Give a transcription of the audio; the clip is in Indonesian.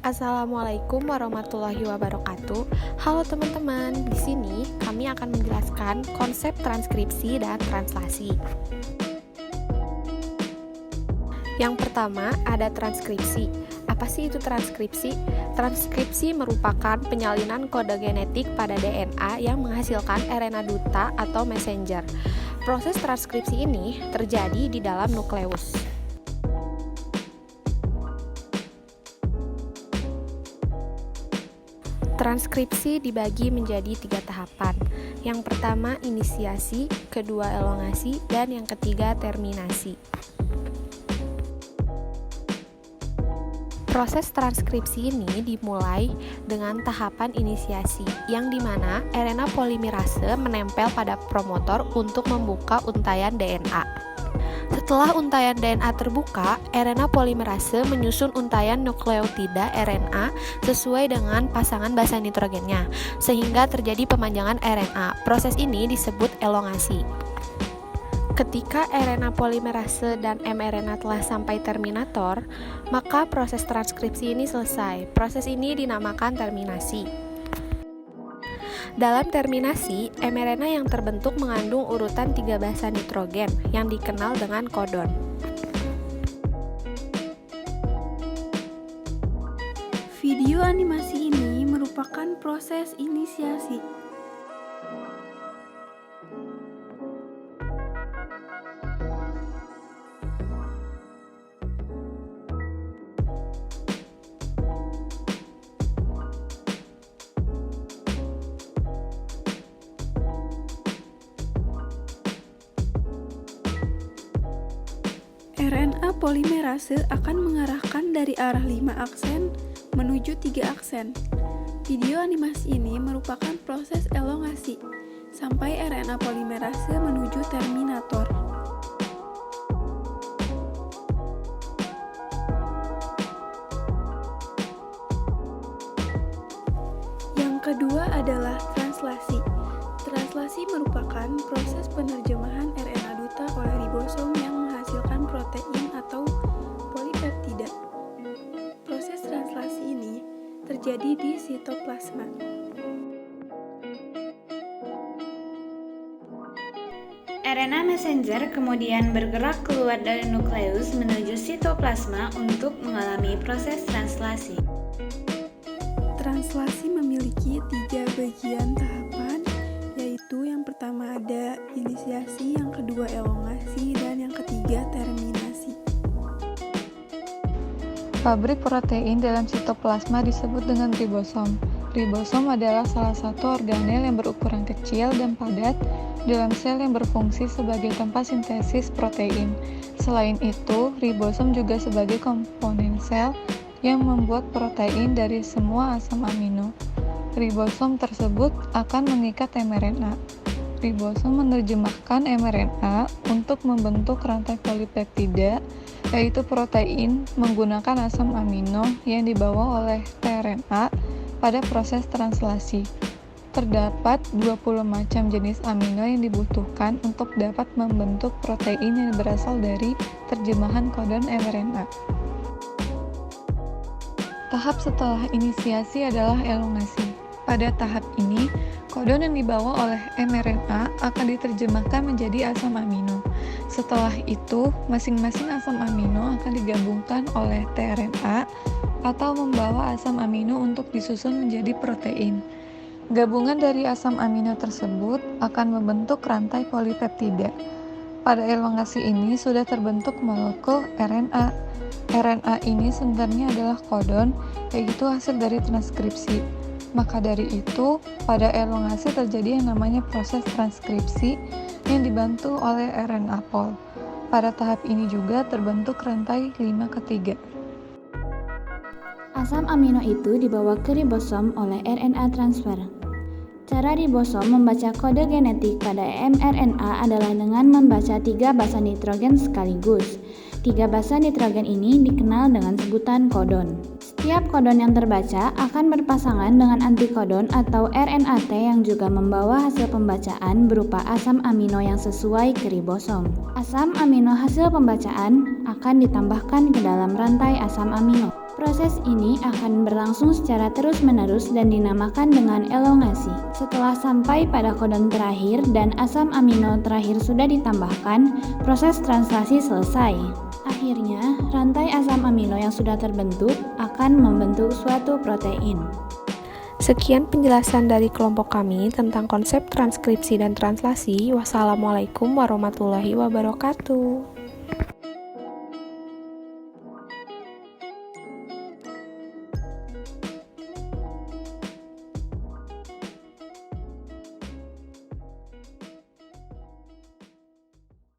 Assalamualaikum warahmatullahi wabarakatuh. Halo teman-teman, di sini kami akan menjelaskan konsep transkripsi dan translasi. Yang pertama ada transkripsi. Apa sih itu transkripsi? Transkripsi merupakan penyalinan kode genetik pada DNA yang menghasilkan RNA duta atau messenger. Proses transkripsi ini terjadi di dalam nukleus. Transkripsi dibagi menjadi 3 tahapan. Yang pertama inisiasi, kedua elongasi, dan yang ketiga terminasi. Proses transkripsi ini dimulai dengan tahapan inisiasi, yang dimana RNA polimerase menempel pada promotor untuk membuka untaian DNA. Setelah untaian DNA terbuka, RNA polimerase menyusun untaian nukleotida RNA sesuai dengan pasangan basa nitrogennya, sehingga terjadi pemanjangan RNA. Proses ini disebut elongasi. Ketika RNA polimerase dan mRNA telah sampai terminator, maka proses transkripsi ini selesai. Proses ini dinamakan terminasi. Dalam terminasi, mRNA yang terbentuk mengandung urutan 3 basa nitrogen yang dikenal dengan kodon. Video animasi ini merupakan proses inisiasi. RNA polimerase akan mengarahkan dari arah 5 aksen menuju 3 aksen. Video animasi ini merupakan proses elongasi sampai RNA polimerase menuju terminator. Yang kedua adalah translasi. Translasi merupakan proses penerjemahan RNA duta oleh ribosom yang menghasilkan protein atau polipeptida. Proses translasi ini terjadi di sitoplasma. RNA messenger kemudian bergerak keluar dari nukleus menuju sitoplasma untuk mengalami proses translasi. Translasi memiliki 3 bagian tahapan, yaitu yang pertama ada inisiasi, yang kedua elongasi, dan yang ketiga terminasi. Pabrik protein dalam sitoplasma disebut dengan ribosom. Ribosom adalah salah satu organel yang berukuran kecil dan padat dalam sel yang berfungsi sebagai tempat sintesis protein. Selain itu, ribosom juga sebagai komponen sel yang membuat protein dari semua asam amino. Ribosom tersebut akan mengikat mRNA. Ribosom menerjemahkan mRNA untuk membentuk rantai polipeptida, yaitu protein menggunakan asam amino yang dibawa oleh tRNA pada proses translasi. Terdapat 20 macam jenis amino yang dibutuhkan untuk dapat membentuk protein yang berasal dari terjemahan kodon mRNA. Tahap setelah inisiasi adalah elongasi. Pada tahap ini, kodon yang dibawa oleh mRNA akan diterjemahkan menjadi asam amino. Setelah itu, masing-masing asam amino akan digabungkan oleh tRNA atau membawa asam amino untuk disusun menjadi protein. Gabungan dari asam amino tersebut akan membentuk rantai polipeptida. Pada elongasi ini sudah terbentuk molekul RNA. RNA ini sebenarnya adalah kodon, yaitu hasil dari transkripsi. Maka dari itu, pada elongasi terjadi yang namanya proses transkripsi yang dibantu oleh RNA pol. Pada tahap ini juga terbentuk rantai 5 ke 3. Asam amino itu dibawa ke ribosom oleh RNA transfer. Cara ribosom membaca kode genetik pada mRNA adalah dengan membaca 3 basa nitrogen sekaligus. 3 basa nitrogen ini dikenal dengan sebutan kodon. Setiap kodon yang terbaca akan berpasangan dengan antikodon atau RNA-T yang juga membawa hasil pembacaan berupa asam amino yang sesuai ke ribosom. Asam amino hasil pembacaan akan ditambahkan ke dalam rantai asam amino. Proses ini akan berlangsung secara terus-menerus dan dinamakan dengan elongasi. Setelah sampai pada codon terakhir dan asam amino terakhir sudah ditambahkan, proses translasi selesai. Akhirnya, rantai asam amino yang sudah terbentuk akan membentuk suatu protein. Sekian penjelasan dari kelompok kami tentang konsep transkripsi dan translasi. Wassalamualaikum warahmatullahi wabarakatuh.